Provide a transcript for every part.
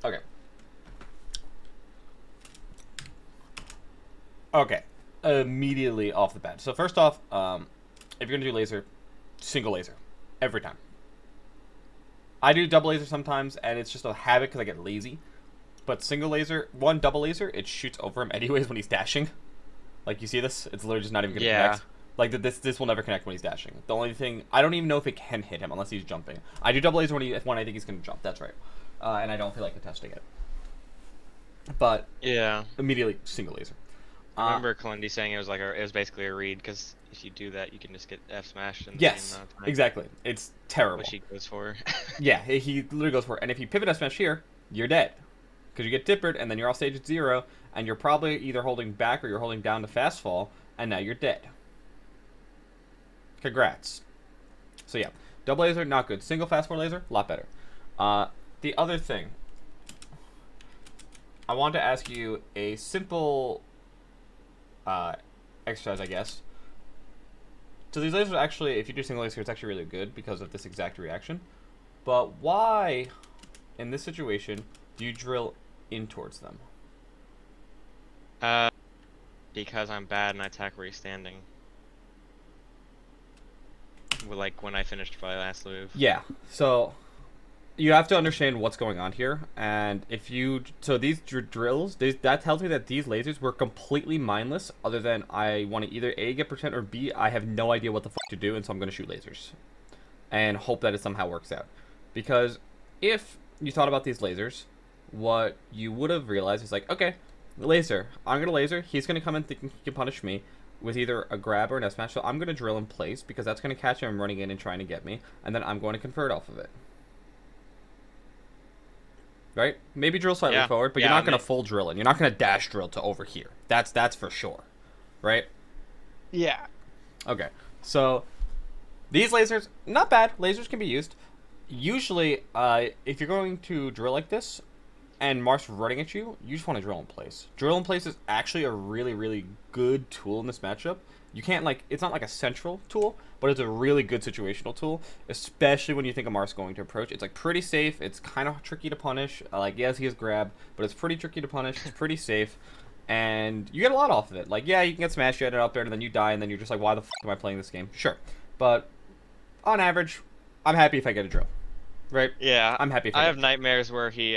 Okay. Okay. Immediately off the bat. So first off, if you're gonna do laser, single laser, every time. I do double laser sometimes, and it's just a habit because I get lazy. But single laser, double laser, it shoots over him anyways when he's dashing. Like, you see this? It's literally just not even gonna connect. Like, this will never connect when he's dashing. The only thing, I don't even know if it can hit him unless he's jumping. I do double laser when I think he's gonna jump. That's right. And I don't feel like contesting it. But Yeah. immediately single laser. I remember Kalendi saying it was basically a read, because if you do that, you can just get F smashed in the Yes, same amount of time, exactly. It's terrible. which he goes for. Yeah, he literally goes for it. And if you pivot F smash here, you're dead. Because you get dippered, and then you're off stage at 0, and you're probably either holding back or you're holding down to fast fall, and now you're dead. Congrats. So yeah, double laser, not good. Single fast forward laser, a lot better. The other thing, I want to ask you a simple exercise, I guess. So these lasers actually, if you do single laser, it's actually really good because of this exact reaction. But why, in this situation, do you drill in towards them? Because I'm bad and I attack where he's standing. Like when I finished my last move. Yeah, so you have to understand what's going on here, and if you these drills, that tells me that these lasers were completely mindless, other than I want to either A, get percent, or B, I have no idea what the fuck to do, and so I'm going to shoot lasers and hope that it somehow works out. Because if you thought about these lasers, what you would have realized is like, okay, laser, I'm going to laser, he's going to come in thinking he can punish me with either a grab or an S-smash, so I'm going to drill in place because that's going to catch him running in and trying to get me, and then I'm going to convert off of it. Right? Maybe drill slightly forward, but you're not going to full drill in. You're not going to dash drill to over here. That's for sure. Right? Yeah. Okay. So these lasers, not bad. Lasers can be used. Usually, if you're going to drill like this and Marth's running at you, you just want to drill in place. Drill in place is actually a really, really good tool in this matchup. You can't, like, it's not like a central tool, but it's a really good situational tool, especially when you think of Marth's going to approach. It's, like, pretty safe. It's kind of tricky to punish. Like, yes, he has grab, but it's pretty tricky to punish. It's pretty safe, and you get a lot off of it. Like, yeah, you can get smashed, you get it up there, and then you die, and then you're just like, why the f*** am I playing this game? Sure. But on average, I'm happy if I get a drill. Right? Yeah. I'm happy if I have nightmares where he,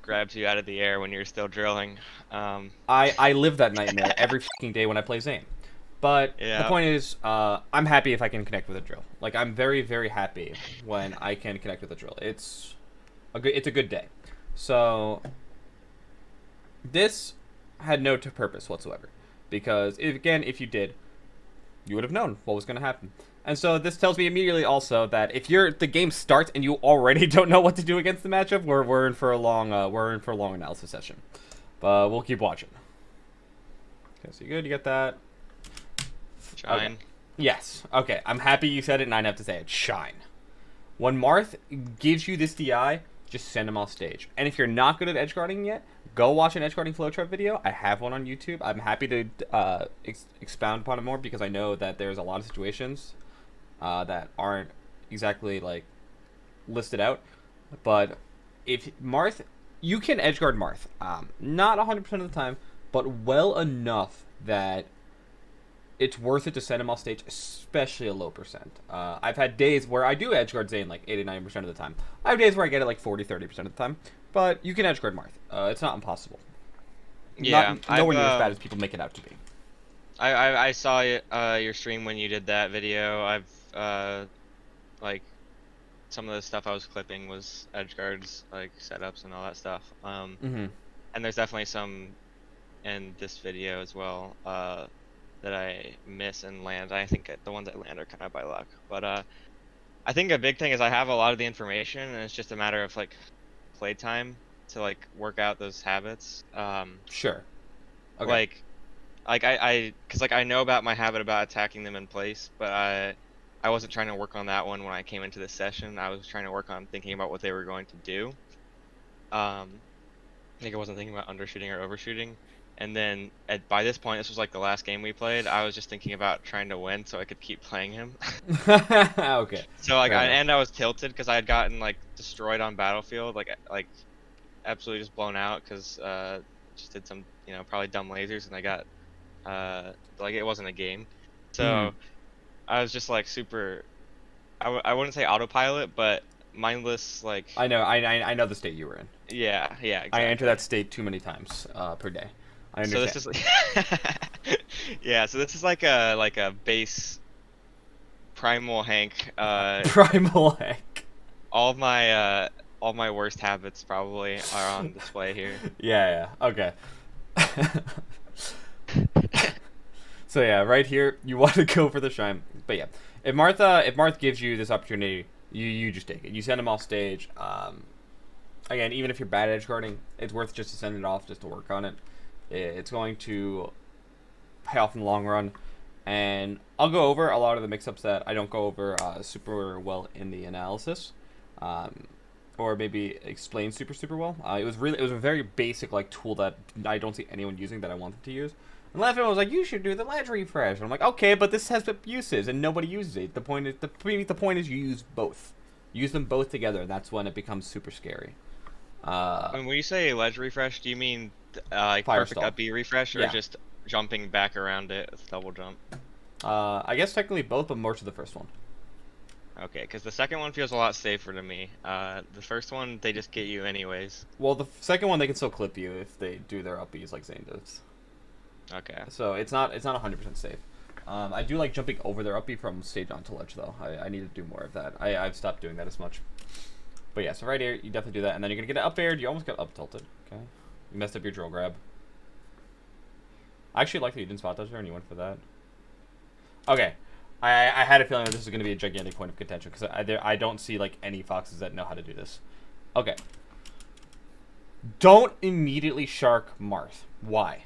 grabs you out of the air when you're still drilling. I live that nightmare every fucking day when I play Zane. But the point is, I'm happy if I can connect with a drill. Like, I'm very, very happy when I can connect with a drill. It's a good day. So this had no purpose whatsoever, because if you did, you would have known what was going to happen. And so this tells me immediately also that if the game starts and you already don't know what to do against the matchup, we're in for a long analysis session. But we'll keep watching. Okay, so you good? You get that? Shine. Okay. Yes. Okay. I'm happy you said it, and I have to say it. Shine. When Marth gives you this DI, just send him off stage. And if you're not good at edge guarding yet, go watch an edge guarding flowchart video. I have one on YouTube. I'm happy to expound upon it more because I know that there's a lot of situations that aren't exactly like listed out. But if Marth, you can edge guard Marth, not 100% of the time, but well enough that it's worth it to send him off stage, especially a low percent. I've had days where I do edge guard Zane like 80-90% of the time. I have days where I get it like 40-30% of the time. But you can edge guard Marth. It's not impossible. Yeah, nowhere near as bad as people make it out to be. I saw your stream when you did that video. I've like some of the stuff I was clipping was edge guards, like setups and all that stuff. And there's definitely some in this video as well that I miss and land. I think the ones I land are kind of by luck. But I think a big thing is I have a lot of the information, and it's just a matter of like playtime to like work out those habits. Sure. Okay. Because I know about my habit about attacking them in place, but I wasn't trying to work on that one when I came into this session. I was trying to work on thinking about what they were going to do. I think I wasn't thinking about undershooting or overshooting. And then by this point, this was like the last game we played, I was just thinking about trying to win so I could keep playing him. Okay. So like I was tilted because I had gotten like destroyed on Battlefield. Like absolutely just blown out because just did some, you know, probably dumb lasers, and I got like it wasn't a game, so I was just like super. I wouldn't say autopilot, but mindless. Like I know the state you were in. yeah, I exactly. enter that state too many times per day. I So understand. this is yeah. So this is like a base primal Hank. Primal heck. All my worst habits probably are on display here. Yeah, okay. So yeah, right here, you want to go for the shrine. But yeah, if Marth gives you this opportunity, you just take it. You send him off stage. Again, even if you're bad at edge guarding, it's worth just to send it off just to work on it. It's going to pay off in the long run. And I'll go over a lot of the mix-ups that I don't go over super well in the analysis. Or maybe explain super well. It was a very basic like tool that I don't see anyone using that I wanted to use. And Laughing was like, you should do the ledge refresh. And I'm like, okay, but this has uses and nobody uses it. The point is you use both. Use them both together, and that's when it becomes super scary. And when you say ledge refresh, do you mean like Fire perfect stall. up B refresh, or Yeah. just jumping back around it with double jump? I guess technically both, but more to the first one. Okay, because the second one feels a lot safer to me. The first one, they just get you anyways. Well, the second one they can still clip you if they do their up Bs like Zane does. Okay. So it's not 100% safe. I do like jumping over their up B from stage onto ledge though. I need to do more of that. I've stopped doing that as much. But yeah, so right here you definitely do that, and then you're gonna get it up aired. You almost got up tilted. Okay, you messed up your drill grab. I actually like that you didn't spot dodge there and you went for that. Okay, I had a feeling that this is gonna be a gigantic point of contention because I don't see like any foxes that know how to do this. Okay, don't immediately shark Marth. Why?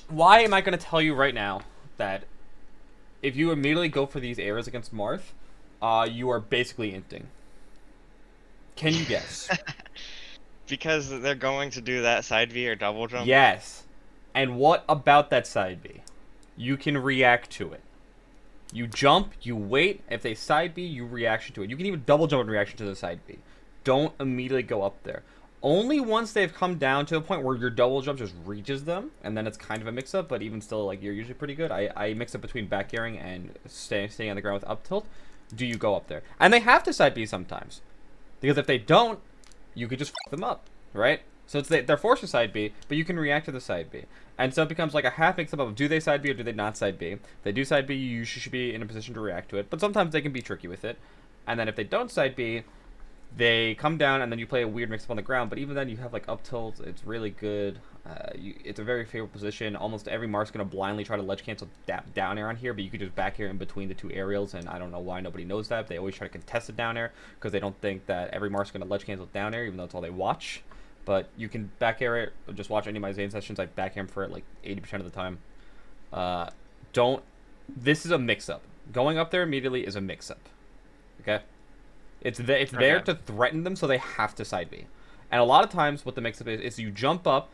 Why am I gonna tell you right now that if you immediately go for these areas against Marth, you are basically inting? Can you guess? Because they're going to do that side V or double jump? Yes. And what about that side B? You can react to it. You jump, you wait. If they side B, you reaction to it. You can even double jump in reaction to the side B. Don't immediately go up there. Only once they've come down to a point where your double jump just reaches them, and then it's kind of a mix-up, but even still, like, you're usually pretty good. I mix up between back airing and staying on the ground with up tilt. Do you go up there? And they have to side B sometimes. Because if they don't, you could just f them up, right? So they're forced to side B, but you can react to the side B. And so it becomes like a half mix-up of do they side B or do they not side B. If they do side B, you usually should be in a position to react to it. But sometimes they can be tricky with it. And then if they don't side B, they come down and then you play a weird mix-up on the ground. But even then, you have like up tilt. It's really good. It's a very favorable position. Almost every Marth's going to blindly try to ledge cancel down air on here, but you could just back air in between the two aerials, and I don't know why nobody knows that. They always try to contest it down air because they don't think that every Marth's going to ledge cancel down air, even though it's all they watch. But you can back air it. Just watch any of my Zane sessions. I back air him for it like 80% of the time. This is a mix-up. Going up there immediately is a mix-up. Okay? It's there to threaten them, so they have to side B. And a lot of times what the mix-up is you jump up,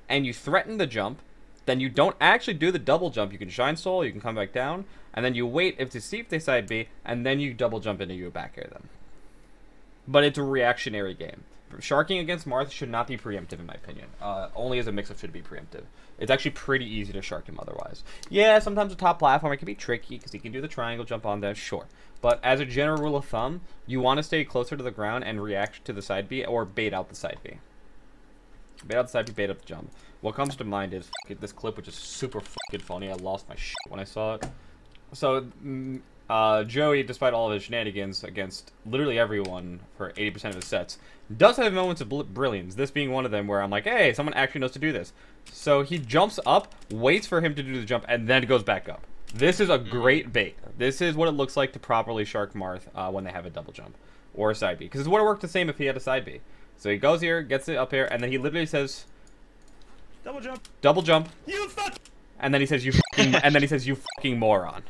and you threaten the jump, then you don't actually do the double jump. You can shine soul, you can come back down, and then you wait to see if they side B, and then you double jump into you back air them. But it's a reactionary game. Sharking against Marth should not be preemptive in my opinion. Only as a mix-up should be preemptive. It's actually pretty easy to shark him otherwise. Yeah, sometimes the top platform it can be tricky because he can do the triangle jump on there, sure. But as a general rule of thumb, you want to stay closer to the ground and react to the side B or bait out the side B. Bait out the side B, bait up the jump. What comes to mind is this clip, which is super fucking funny. I lost my shit when I saw it. So, Joey, despite all of his shenanigans against literally everyone for 80% of his sets, does have moments of brilliance, this being one of them where I'm like, hey, someone actually knows to do this. So he jumps up, waits for him to do the jump, and then goes back up. This is a great bait. This is what it looks like to properly shark Marth when they have a double jump or a side B. Because it would have worked the same if he had a side B. So he goes here, gets it up here, and then he literally says, Double jump. double jump. You fuck. And then he says, you fucking, and then he says, you fucking moron.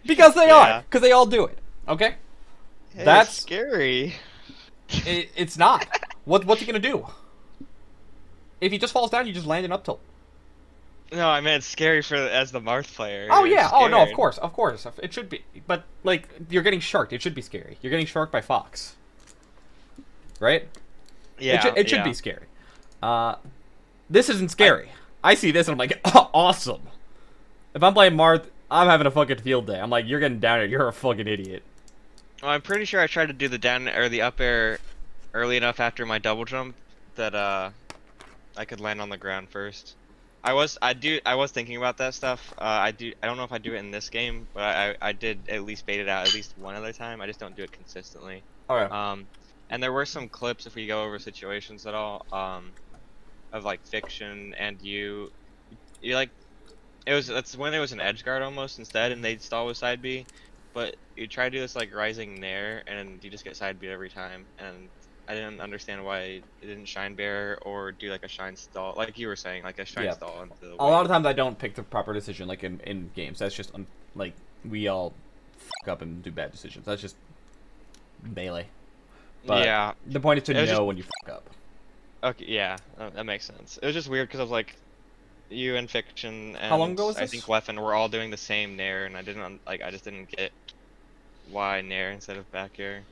Because they are. Because they all do it. Okay? Hey, That's scary. It's not. What's he gonna do? If he just falls down, you just land an up tilt. No, I meant scary for as the Marth player. Oh You're yeah. Oh no. Of scared. course. It should be. But like, you're getting sharked. It should be scary. You're getting sharked by Fox. Right? Yeah, It should yeah. be scary. This isn't scary. I see this and I'm like, oh, awesome. If I'm playing Marth, I'm having a fucking field day. I'm like, you're getting down here. You're a fucking idiot. Well, I'm pretty sure I tried to do the down or the up air early enough after my double jump that I could land on the ground first. I was thinking about that stuff. I don't know if I do it in this game, but I did at least bait it out at least one other time. I just don't do it consistently. Okay. And there were some clips, if we go over situations at all, of like Fiction and you like that's when it was an edge guard almost instead, and they'd stall with side B, but you try to do this like rising nair and you just get side B every time, and I didn't understand why it didn't shine bear or do like a shine stall, like you were saying, like a shine stall into the A lot of times I don't pick the proper decision like in games. That's just like we all fuck up and do bad decisions. That's just melee. But yeah, the point is to know just, when you fuck up. Okay, yeah, that makes sense. It was just weird because I was like, you and Fiction and How long ago was I this? think Leffen were all doing the same nair, and I just didn't get why nair instead of back air.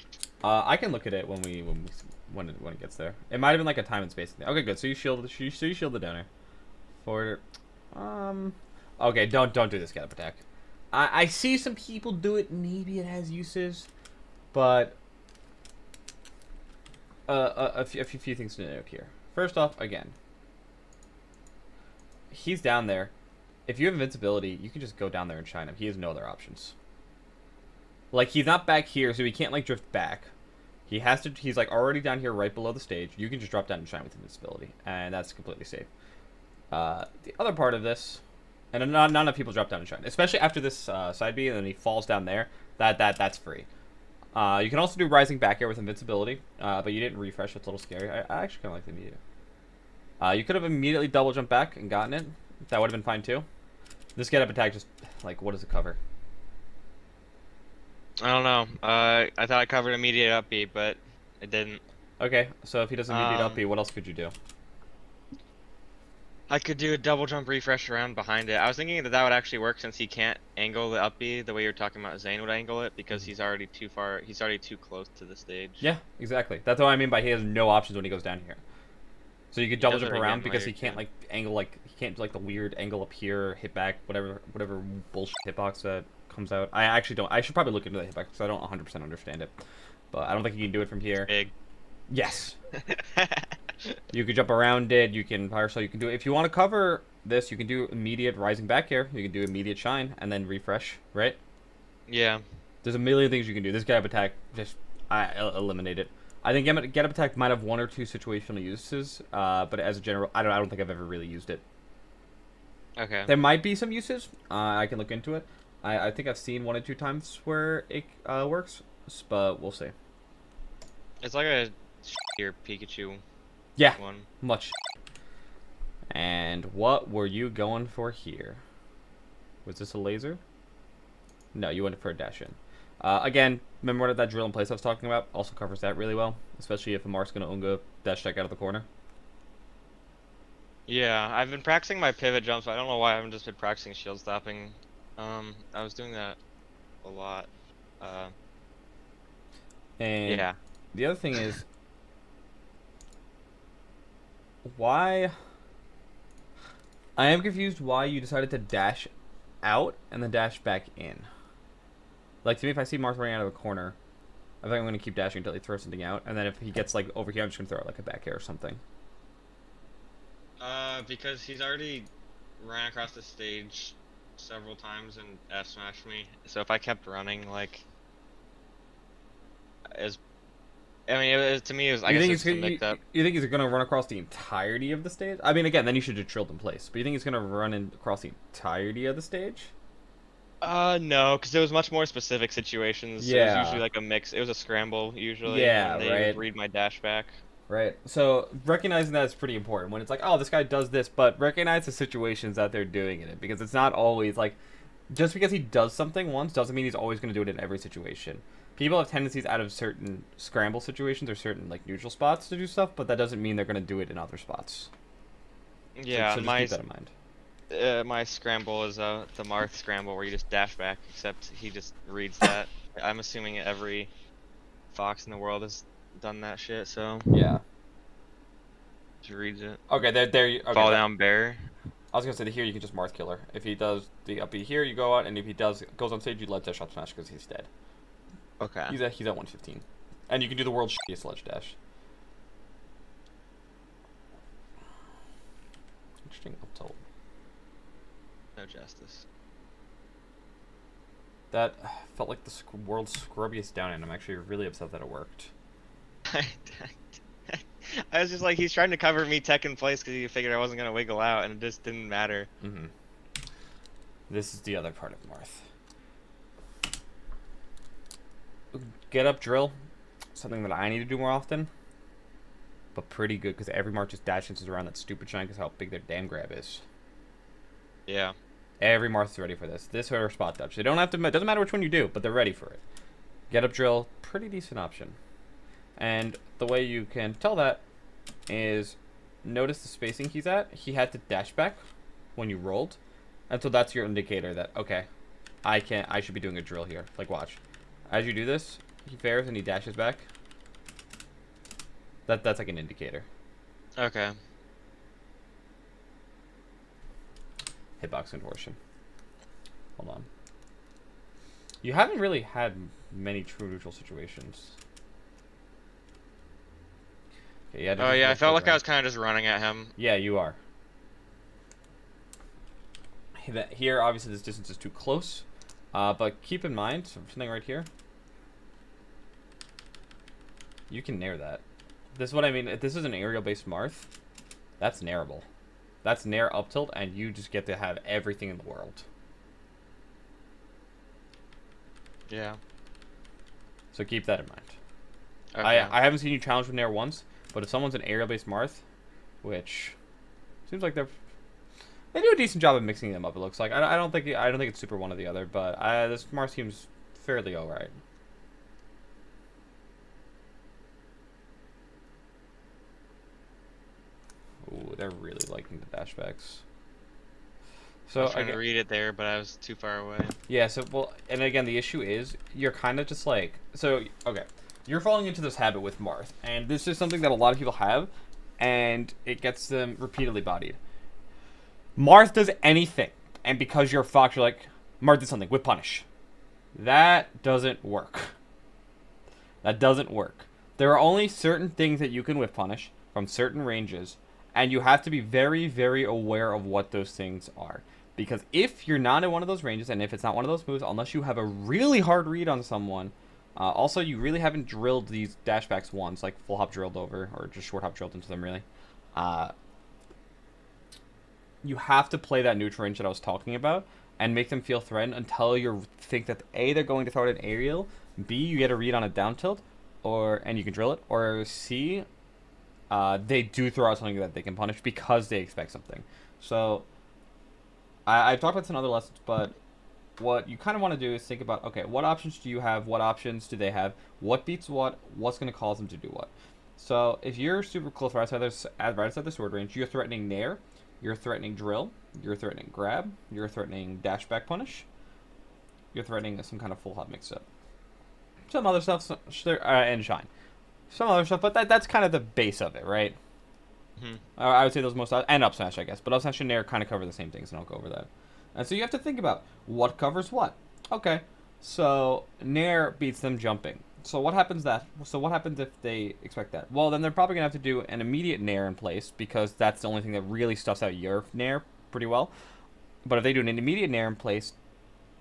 I can look at it when it gets there. It might have been like a time and space thing. Okay, good. So you shield the donor. Forward. Okay, don't do this gallop attack. I see some people do it. Maybe it has uses, but a few things to note here. First off, again, he's down there. If you have invincibility, you can just go down there and shine him. He has no other options. Like, he's not back here, so he can't like drift back. He has to. He's like already down here, right below the stage. You can just drop down and shine with invincibility, and that's completely safe. The other part of this, and not enough people drop down and shine, especially after this side B, and then he falls down there. That's free. You can also do rising back air with invincibility, but you didn't refresh. It's a little scary. I actually kind of like the immediate. You could have immediately double jumped back and gotten it. That would have been fine too. This get up attack just like, what does it cover? I don't know. I thought I covered immediate up B, but it didn't. Okay, so if he does immediate up B, what else could you do? I could do a double jump refresh around behind it. I was thinking that would actually work since he can't angle the up B the way you were talking about Zane would angle it, because he's already too far. He's already too close to the stage. Yeah, exactly. That's what I mean by he has no options when he goes down here. So you could double jump around because he can't like angle, like he can't do like the weird angle up here, hit back, whatever bullshit hitbox that comes out. I actually don't. I should probably look into the hitbox because I don't 100% understand it. But I don't think you can do it from here. Big. Yes. You could jump around it. You can fire, so you can do it. If you want to cover this, you can do immediate rising back air. You can do immediate shine and then refresh, right? Yeah. There's a million things you can do. This get up attack, just I eliminate it. I think get up attack might have one or two situational uses, but as a general, I don't think I've ever really used it. Okay. There might be some uses. I can look into it. I think I've seen 1 or 2 times where it works, but we'll see. It's like a shittier Pikachu. Yeah, one. much. And what were you going for here? Was this a laser? No, you went for a dash in. Again, remember that drill in place I was talking about? Also covers that really well, especially if Marth's going to Unga dash check out of the corner. Yeah, I've been practicing my pivot jumps. I don't know why I haven't just been practicing shield stopping. I was doing that a lot. And yeah. The other thing is, why... I am confused why you decided to dash out and then dash back in. Like, to me, if I see Marth running out of the corner, I think I'm going to keep dashing until he throws something out. And then if he gets, like, over here, I'm just going to throw out, like, a back air or something. Because he's already ran across the stage several times and F-smashed me. So if I kept running, like... to me, it was, I guess it's mixed up. You think he's going to run across the entirety of the stage? I mean, again, then you should have drilled in place. But you think he's going to run across the entirety of the stage? No, because it was much more specific situations. Yeah. It was usually like a mix. It was a scramble, usually. Yeah, and they right. would read my dash back. Right. So, recognizing that is pretty important. When it's like, oh, this guy does this, but recognize the situations that they're doing in it. Because it's not always, like, just because he does something once doesn't mean he's always going to do it in every situation. People have tendencies out of certain scramble situations or certain, like, neutral spots to do stuff, but that doesn't mean they're going to do it in other spots. Yeah, so just keep that in mind. My scramble is the Marth scramble where you just dash back, except he just reads that. I'm assuming every fox in the world has done that shit, so... Yeah. Just reads it. Okay, there you. Okay, Fall down bear. I was gonna say here you can just Marth killer. If he does the up B here, you go out, and if he goes on stage, you let dash up smash because he's dead. Okay. He's at 115, and you can do the world's shittiest ledge dash. Interesting up tilt. No justice. That felt like the world's scrubbiest down, and I'm actually really upset that it worked. I was just like, he's trying to cover me tech in place because he figured I wasn't going to wiggle out, and it just didn't matter. Mm-hmm. This is the other part of Marth. Get up drill, something that I need to do more often, but pretty good because every Marth just dashes around that stupid shine because how big their damn grab is. Yeah. Every Marth is ready for this. This or spot dodge. They don't have to. It doesn't matter which one you do, but they're ready for it. Get up drill, pretty decent option. And the way you can tell that is notice the spacing he's at. He had to dash back when you rolled, and so that's your indicator that okay, I should be doing a drill here. Like watch, as you do this, he fares and he dashes back. That's like an indicator. Okay. Hitbox contortion. Hold on. You haven't really had many true neutral situations. Okay, yeah, Oh yeah, I felt like I was kind of just running at him. Yeah, you are. Here, obviously, this distance is too close. But keep in mind, something right here. You can nair that. This is what I mean. If this is an aerial-based Marth, that's nairable. That's nair up tilt, and you just get to have everything in the world. Yeah. So keep that in mind. Okay. I haven't seen you challenge with nair once, but if someone's an aerial-based Marth, which seems like they do a decent job of mixing them up. It looks like I don't think it's super one or the other, but this Marth seems fairly alright. Ooh, they're really liking the dashbacks. So I was trying to read it there, but I was too far away. Yeah, so, well, and again, the issue is, you're kind of just like, so, okay, you're falling into this habit with Marth, and this is something that a lot of people have, and it gets them repeatedly bodied. Marth does anything, and because you're a fox, you're like, Marth did something, with punish. That doesn't work. That doesn't work. There are only certain things that you can whip punish from certain ranges, and you have to be very, very aware of what those things are. Because if you're not in one of those ranges, and if it's not one of those moves, unless you have a really hard read on someone, also you really haven't drilled these dashbacks once, like full hop drilled over, or just short hop drilled into them, really. You have to play that neutral range that I was talking about, and make them feel threatened until you think that A, they're going to throw it an aerial, B, you get a read on a down tilt, and you can drill it, or C, they do throw out something that they can punish because they expect something. So I've talked about this in other lessons, but what you kind of want to do is think about, okay, what options do you have? What options do they have? What beats what? What's going to cause them to do what? So if you're super close right outside the sword range, you're threatening nair, you're threatening drill, you're threatening grab, you're threatening dashback punish, you're threatening some kind of full hop mix-up. Some other stuff, and shine. Some other stuff, but that's kind of the base of it, right? Mm-hmm. I would say those most, and up smash, I guess, but up smash and nair kind of cover the same things, and I'll go over that. And so you have to think about what covers what. Okay, so nair beats them jumping. So what happens if they expect that? Well, then they're probably gonna have to do an immediate nair in place because that's the only thing that really stuffs out your nair pretty well. But if they do an immediate nair in place,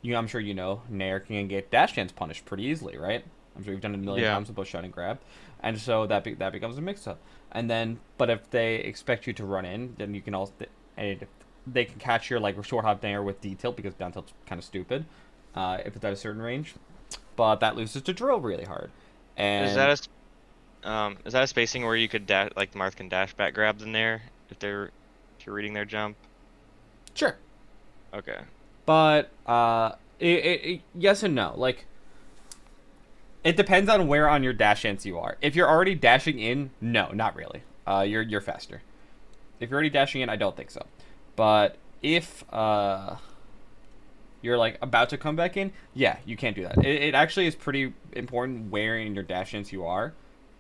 I'm sure you know, nair can get dash dance punished pretty easily, right? I'm sure you've done it a million times with both shot and grab, and so that becomes a mix-up. And then, but if they expect you to run in, then you can also, they can catch your like short hop nair with D tilt because down tilt's kind of stupid, if it's at a certain range. But that loses to drill really hard. And is that a spacing where you could like Marth can dash back grab them there if you're reading their jump? Sure. Okay. But yes and no. Like, it depends on where on your dash dance you are. If you're already dashing in, no, not really. You're faster. If you're already dashing in, I don't think so. But if you're like about to come back in, yeah, you can't do that. It actually is pretty important where in your dash dance you are,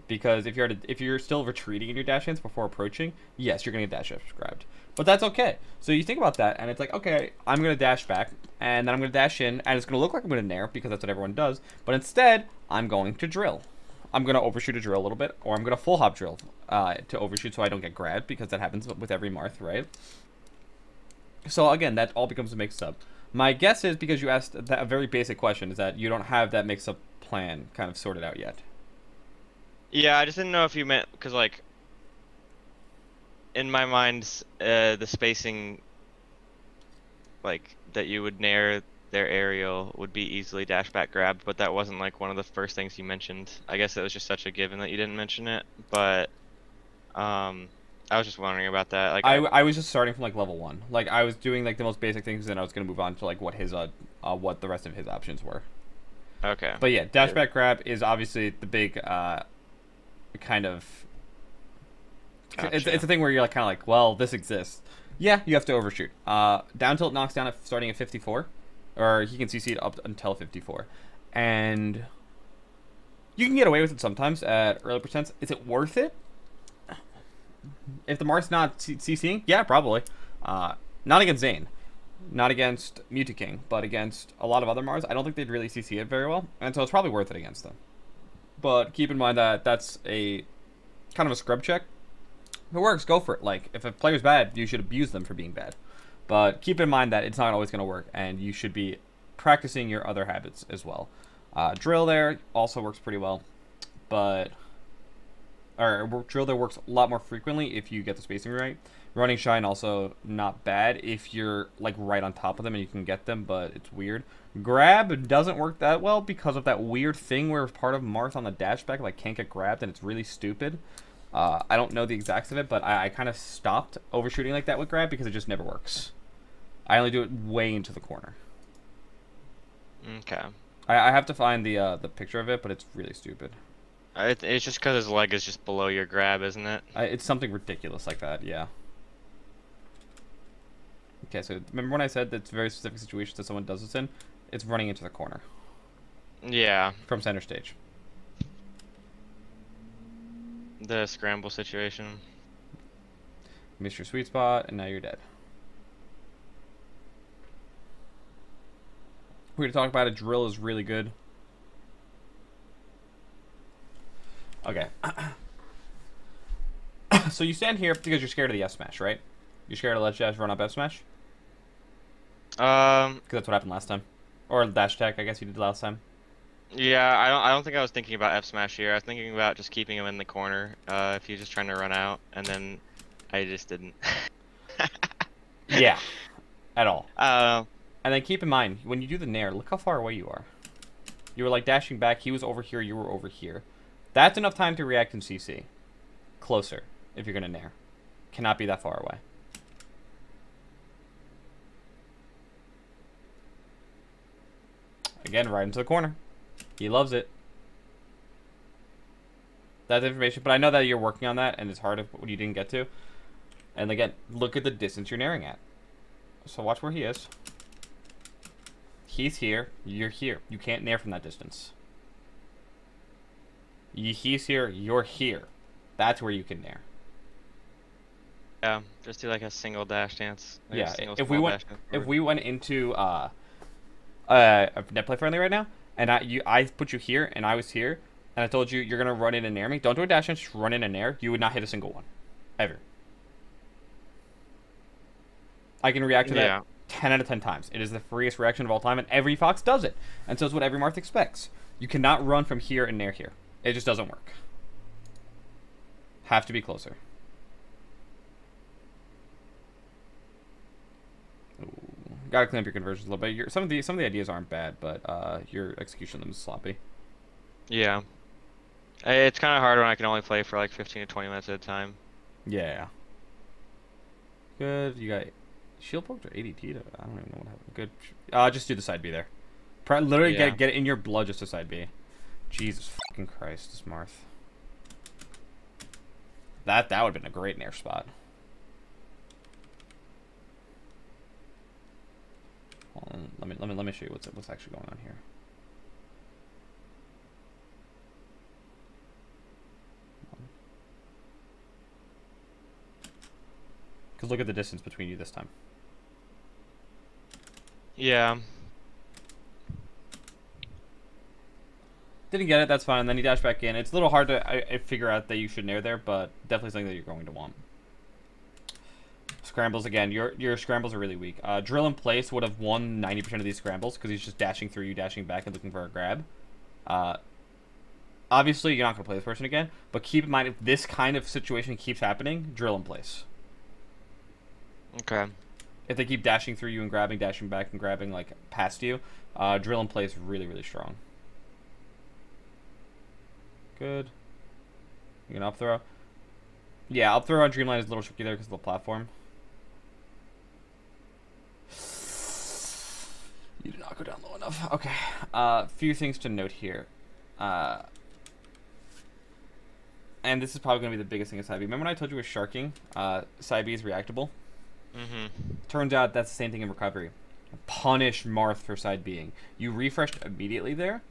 because if you're still retreating in your dash dance before approaching, yes, you're gonna get dash grabbed. But that's okay. So you think about that, and it's like, okay, I'm gonna dash back, and then I'm gonna dash in, and it's gonna look like I'm gonna nair because that's what everyone does. But instead, I'm going to drill. I'm gonna overshoot a drill a little bit, or I'm gonna full hop drill to overshoot so I don't get grabbed, because that happens with every Marth, right? So again, that all becomes a mix-up. My guess is, because you asked that a very basic question, is that you don't have that mix-up plan kind of sorted out yet. Yeah, I just didn't know if you meant, because like in my mind, the spacing, like that you would nair their aerial would be easily dash back grabbed, but that wasn't like one of the first things you mentioned. I guess it was just such a given that you didn't mention it, but I was just wondering about that. Like I was just starting from like level 1. Like I was doing like the most basic things, and I was gonna move on to like what his what the rest of his options were. Okay. But yeah, dash back grab is obviously the big kind of. Gotcha. It's a thing where you're like kind of like, well, this exists. Yeah, you have to overshoot. Down tilt knocks down at starting at 54, or he can CC it up until 54, and you can get away with it sometimes at early percents. Is it worth it? If the Marth's not CCing, yeah, probably. Not against Zane, not against Mewtwo King, but against a lot of other Mars, I don't think they'd really CC it very well, and so it's probably worth it against them. But keep in mind that that's a kind of a scrub check. If it works, go for it. Like, if a player's bad, you should abuse them for being bad. But keep in mind that it's not always going to work, and you should be practicing your other habits as well. Drill there also works pretty well, but... Or drill there works a lot more frequently if you get the spacing right. Running Shine also not bad if you're like right on top of them and you can get them, but it's weird. Grab doesn't work that well because of that weird thing where part of Marth on the dash back like can't get grabbed, and it's really stupid. I don't know the exacts of it, but I kind of stopped overshooting like that with grab because it just never works. I only do it way into the corner. Okay. I have to find the picture of it, but it's really stupid. It's just because his leg is just below your grab, isn't it? It's something ridiculous like that, yeah. Okay, so remember when I said that's very specific situations that someone does this in? It's running into the corner. Yeah. From center stage. The scramble situation. Missed your sweet spot, and now you're dead. We're going to talk about it. Drill is really good. Okay. So you stand here because you're scared of the F smash, right? You're scared of Ledge Dash run up F smash? Because that's what happened last time. Or dash tech, I guess you did last time. Yeah, I don't think I was thinking about F smash here. I was thinking about just keeping him in the corner if he's just trying to run out, and then I just didn't. Yeah. At all. And then keep in mind, when you do the nair, look how far away you are. You were like dashing back, he was over here, you were over here. That's enough time to react in CC. Closer, if you're going to nair. Cannot be that far away. Again, right into the corner. He loves it. That's information, but I know that you're working on that, and it's hard if what you didn't get to. And again, look at the distance you're nairing at. So watch where he is. He's here, you're here. You can't nair from that distance. He's here, you're here. That's where you can nair. yeah, just do like a single dash dance. Like Yeah, a single if we small went dash dance if forward. we went into a net play friendly right now, and I put you here and I was here, and I told you you're gonna run in and nair me. Don't do a dash dance, just run in and nair. You would not hit a single one, ever. I can react to that Yeah. 10 out of 10 times. It is the freest reaction of all time, and every Fox does it, and so it's what every Marth expects. You cannot run from here and nair here. It just doesn't work. Have to be closer. Ooh. Gotta clean up your conversions a little bit. Some of the ideas aren't bad, but your execution of them is sloppy. Yeah. It's kind of hard when I can only play for like 15 to 20 minutes at a time. Yeah. Good. You got shield poked or ADT? I don't even know what happened. Good. Just do the side B there. Literally Yeah. get it in your blood just to side B. Jesus fucking Christ, this Marth. That would have been a great nair spot. Hold on, let me show you what's actually going on here. Because look at the distance between you this time. Yeah. Didn't get it, that's fine. And then you dash back in. It's a little hard to I figure out that you should nair there, but definitely something that you're going to want. Scrambles again. Your scrambles are really weak. Drill in place would have won 90% of these scrambles because he's just dashing through you, dashing back, and looking for a grab. Obviously, you're not going to play this person again, but keep in mind if this kind of situation keeps happening, drill in place. Okay. If they keep dashing through you and grabbing, dashing back and grabbing like past you, drill in place really, really strong. Good. You can up throw. Yeah, up throw on Dreamline is a little tricky there because of the platform. You did not go down low enough. Okay. Few things to note here. And this is probably going to be the biggest thing of side B. Remember when I told you with sharking, side B is reactable? Mm-hmm. Turns out that's the same thing in recovery. Punish Marth for side Bing. You refreshed immediately there.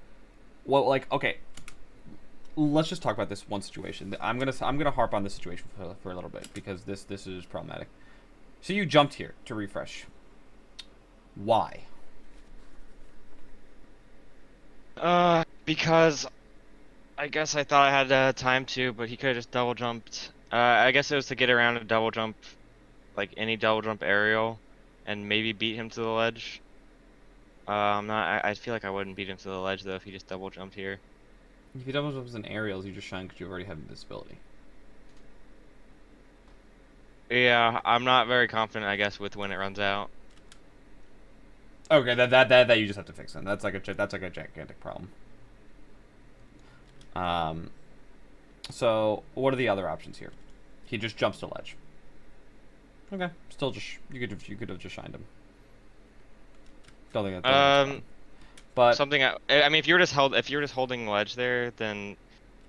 Well, like, okay. Let's just talk about this one situation. I'm gonna harp on this situation for a little bit because this is problematic. So you jumped here to refresh. Why? Because I guess I thought I had time to, but he could have just double jumped. I guess it was to get around a double jump, like any double jump aerial, and maybe beat him to the ledge. I feel like I wouldn't beat him to the ledge though if he just double jumped here. If you double jump in aerials, you just shine because you already have invisibility. Yeah, I'm not very confident, I guess, with when it runs out. Okay, that you just have to fix then. That's like a gigantic problem. So what are the other options here? He just jumps to ledge. Okay, still just you could have just shined him. Don't think that. But something I mean, if you're just holding ledge there, then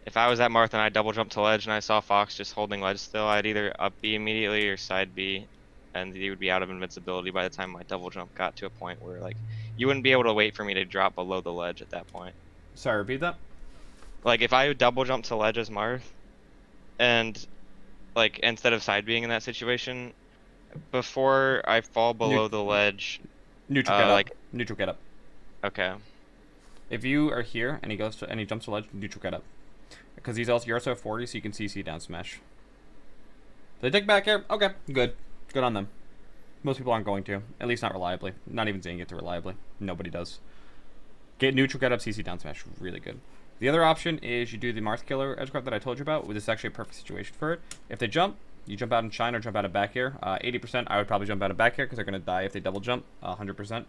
if I was at Marth and I double jumped to ledge and I saw Fox just holding ledge still, I'd either up B immediately or side B, and he would be out of invincibility by the time my double jump got to a point where like you wouldn't be able to wait for me to drop below the ledge at that point. Sorry, repeat that. Like if I double jump to ledge as Marth, and like instead of side being in that situation, before I fall below the ledge, neutral get up. Neutral get up. Okay. If you are here and he jumps to ledge, neutral get up, because you're also 40, so you can CC down smash. They take back air. Okay, good on them. Most people aren't going to, at least not reliably. Not even saying it to reliably. Nobody does. Get neutral get up, CC down smash, really good. The other option is you do the Marth killer edge guard that I told you about. This is actually a perfect situation for it. If they jump, you jump out and shine or jump out of back air. 80%, I would probably jump out of back air because they're going to die if they double jump. 100%.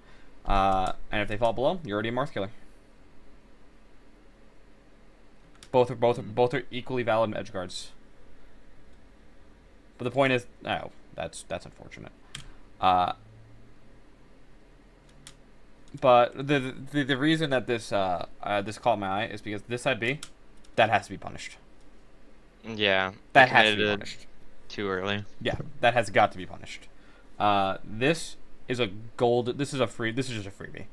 And if they fall below, you're already a Marth killer. Both are equally valid edge guards. But the point is, oh, that's unfortunate. But the reason that this caught my eye is because this side B, that has to be punished. Yeah. That has to be punished. Too early. Yeah, that has got to be punished. This is a gold. This is just a freebie.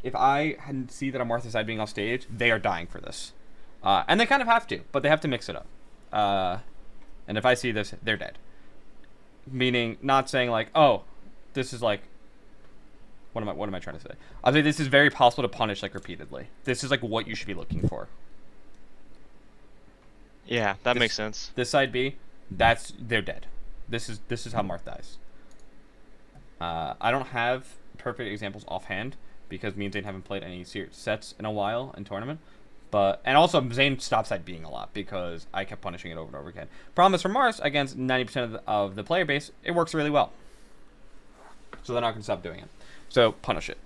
If I hadn't see that I'm Martha side being off stage, they are dying for this, and they kind of have to, but they have to mix it up. And if I see this, they're dead. Meaning, not saying like, oh, this is like. What am I trying to say? I mean, this is very possible to punish like repeatedly. This is like what you should be looking for. Yeah, that makes sense. This side B, they're dead. This is how Marth dies. I don't have perfect examples offhand because me and Zane haven't played any serious sets in a while in tournament. And also Zane stopped side being a lot because I kept punishing it over and over again. Problem is for Marth against 90% of the player base, it works really well. So they're not going to stop doing it. So punish it.